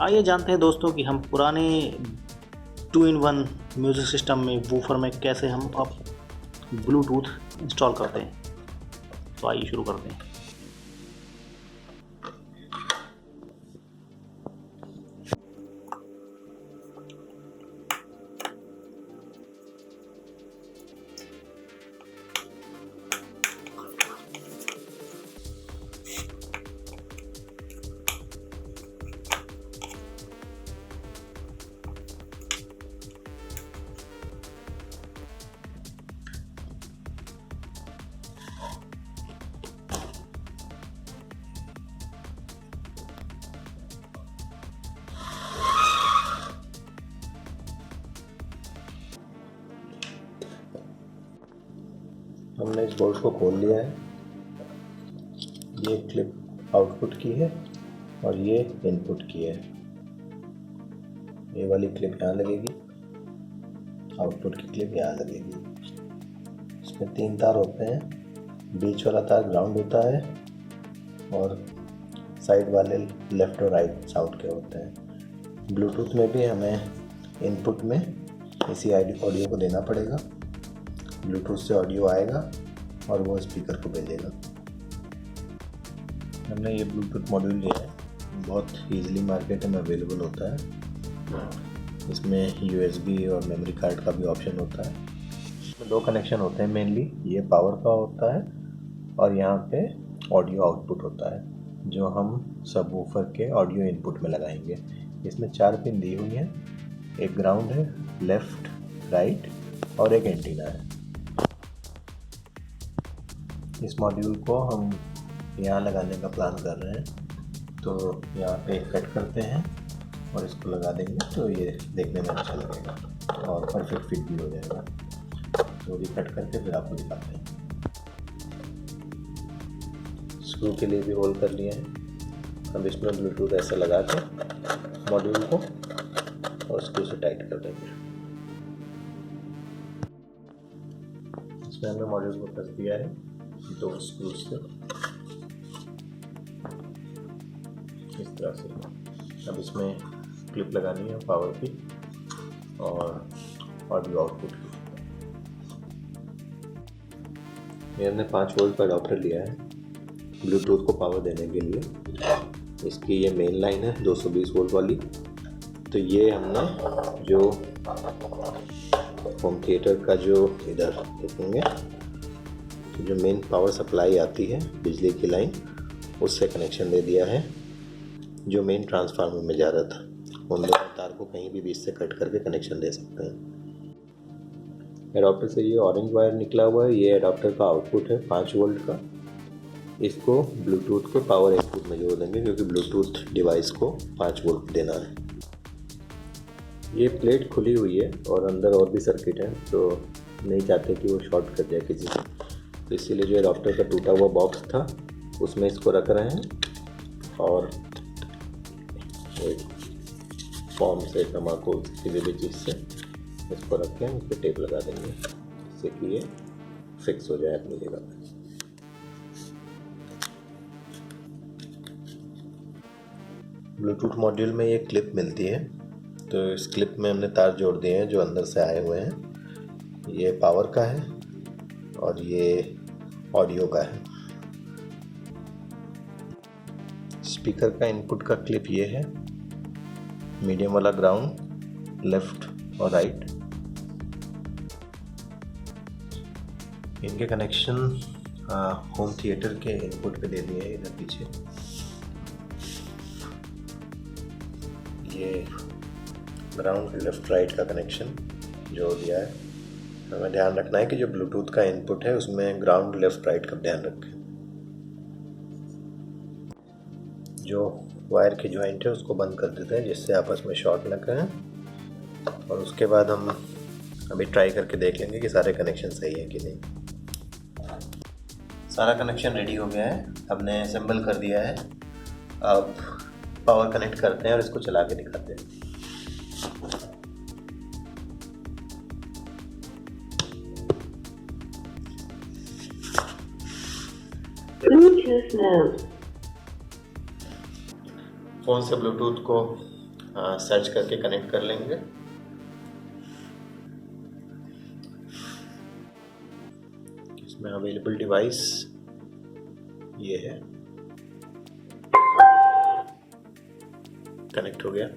आइए जानते हैं दोस्तों कि हम पुराने 2-in-1 म्यूज़िक सिस्टम में वूफर में कैसे हम अब ब्लूटूथ इंस्टॉल करते हैं। तो आइए शुरू करते हैं। हमने इस बोल्ट को खोल लिया है। ये क्लिप आउटपुट की है और ये इनपुट की है। ये वाली क्लिप यहाँ लगेगी, आउटपुट की क्लिप यहाँ लगेगी। इसमें 3 तार होते हैं, बीच वाला तार ग्राउंड होता है और साइड वाले लेफ़्ट और राइट साउंड के होते हैं। ब्लूटूथ में भी हमें इनपुट में इसी ऑडियो को देना पड़ेगा। ब्लूटूथ से ऑडियो आएगा और वो स्पीकर को भेजेगा। हमने ये ब्लूटूथ मॉड्यूल लिया है, बहुत ईजिली मार्केट में अवेलेबल होता है। इसमें USB और मेमोरी कार्ड का भी ऑप्शन होता है। इसमें 2 कनेक्शन होते हैं मेनली, ये पावर का होता है और यहाँ पे ऑडियो आउटपुट होता है जो हम सबवूफर के ऑडियो इनपुट में लगाएंगे। इसमें 4 पिन दी हुई हैं, एक ग्राउंड है, लेफ़्ट, राइट और एक एंटीना है। इस मॉड्यूल को हम यहाँ लगाने का प्लान कर रहे हैं, तो यहाँ पे कट करते हैं और इसको लगा देंगे तो ये देखने में अच्छा लगेगा और परफेक्ट फिट भी हो जाएगा। तो ये कट करके फिर आपको दिखाते हैं। स्क्रू के लिए भी होल कर लिए हैं। अब इसमें ब्लूटूथ ऐसे लगा के मॉड्यूल को और स्क्रू से टाइट कर देंगे। इसमें हमने मॉड्यूल को कस दिया है 2 स्क्रू से इस तरह से। अब इसमें क्लिप लगानी है पावर की और ऑडियो आउटपुट की। ये हमने 5 वोल्ट का अडॉप्टर लिया है ब्लूटूथ को पावर देने के लिए। इसकी ये मेन लाइन है 220 वोल्ट वाली। तो ये हमने जो होम थिएटर का जो इधर देखेंगे तो जो मेन पावर सप्लाई आती है बिजली की लाइन, उससे कनेक्शन दे दिया है जो मेन ट्रांसफार्मर में जा रहा था। उन दोनों तार को कहीं भी बीच से कट करके कनेक्शन दे सकते हैं। एडाप्टर से ये ऑरेंज वायर निकला हुआ है, ये एडाप्टर का आउटपुट है 5 वोल्ट का। इसको ब्लूटूथ के पावर इनपुट में जोड़ देंगे क्योंकि ब्लूटूथ डिवाइस को 5 वोल्ट देना है। ये प्लेट खुली हुई है और अंदर और भी सर्किट है, तो नहीं चाहते कि वो शॉर्ट कर जाए किसी से, तो इसीलिए जो एडाप्टर का टूटा हुआ बॉक्स था उसमें इसको रख रहे हैं और एक फॉर्म से तमाकू किसी भी चीज़ से इसको रख के उस पर टेप लगा देंगे जिससे कि ये फिक्स हो जाए अपनी जगह पर। ब्लूटूथ मॉड्यूल में ये क्लिप मिलती है, तो इस क्लिप में हमने तार जोड़ दिए हैं जो अंदर से आए हुए हैं। ये पावर का है और ये ऑडियो का है। स्पीकर का इनपुट का क्लिप ये है, मीडियम वाला ग्राउंड, लेफ्ट और राइट। इनके कनेक्शन होम थिएटर के इनपुट पे दे दिए हैं इधर पीछे। ये ग्राउंड लेफ्ट राइट का कनेक्शन जो दिया है। हमें ध्यान रखना है कि जो ब्लूटूथ का इनपुट है उसमें ग्राउंड लेफ्ट राइट का ध्यान रखें। जो वायर की जॉइंट है उसको बंद कर देते हैं जिससे आपस में शॉर्ट न करें, और उसके बाद हम अभी ट्राई करके देख लेंगे कि सारे कनेक्शन सही है कि नहीं। सारा कनेक्शन रेडी हो गया है, हमने असेंबल कर दिया है। अब पावर कनेक्ट करते हैं और इसको चला के दिखाते हैं। Bluetooth mode. फ़ोन से ब्लूटूथ को सर्च करके कनेक्ट कर लेंगे। इसमें अवेलेबल डिवाइस ये है, कनेक्ट हो गया।